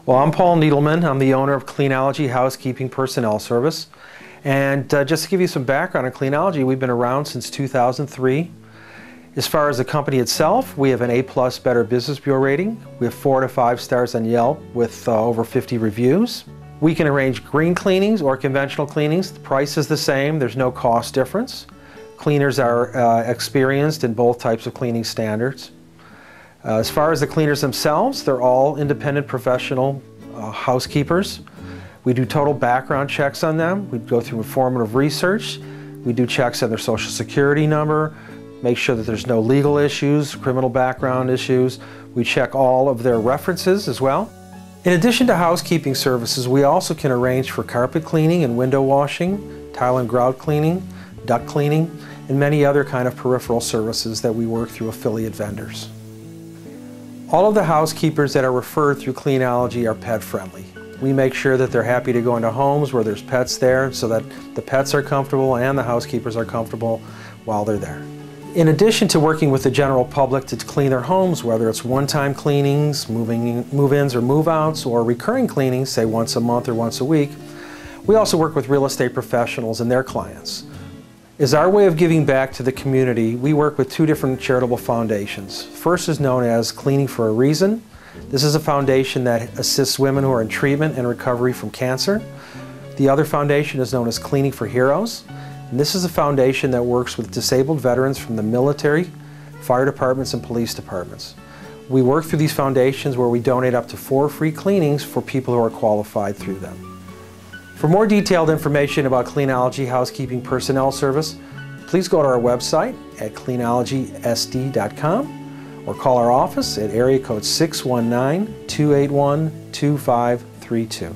Well, I'm Paul Needleman. I'm the owner of Cleanology Housekeeping Personnel Service. And just to give you some background on Cleanology, we've been around since 2003. As far as the company itself, we have an A+ Better Business Bureau rating. We have 4 to 5 stars on Yelp with over 50 reviews. We can arrange green cleanings or conventional cleanings. The price is the same. There's no cost difference. Cleaners are experienced in both types of cleaning standards. As far as the cleaners themselves, they're all independent professional housekeepers. We do total background checks on them. We go through informative research. We do checks on their social security number, make sure that there's no legal issues, criminal background issues. We check all of their references as well. In addition to housekeeping services, we also can arrange for carpet cleaning and window washing, tile and grout cleaning, duct cleaning, and many other kind of peripheral services that we work through affiliate vendors. All of the housekeepers that are referred through Cleanology are pet friendly. We make sure that they're happy to go into homes where there's pets there so that the pets are comfortable and the housekeepers are comfortable while they're there. In addition to working with the general public to clean their homes, whether it's one-time cleanings, move-ins or move-outs, or recurring cleanings, say once a month or once a week, we also work with real estate professionals and their clients. As our way of giving back to the community, we work with 2 different charitable foundations. First is known as Cleaning for a Reason. This is a foundation that assists women who are in treatment and recovery from cancer. The other foundation is known as Cleaning for Heroes. And this is a foundation that works with disabled veterans from the military, fire departments, and police departments. We work through these foundations where we donate up to 4 free cleanings for people who are qualified through them. For more detailed information about Cleanology Housekeeping Personnel Service, please go to our website at cleanologysd.com or call our office at area code 619-281-2532.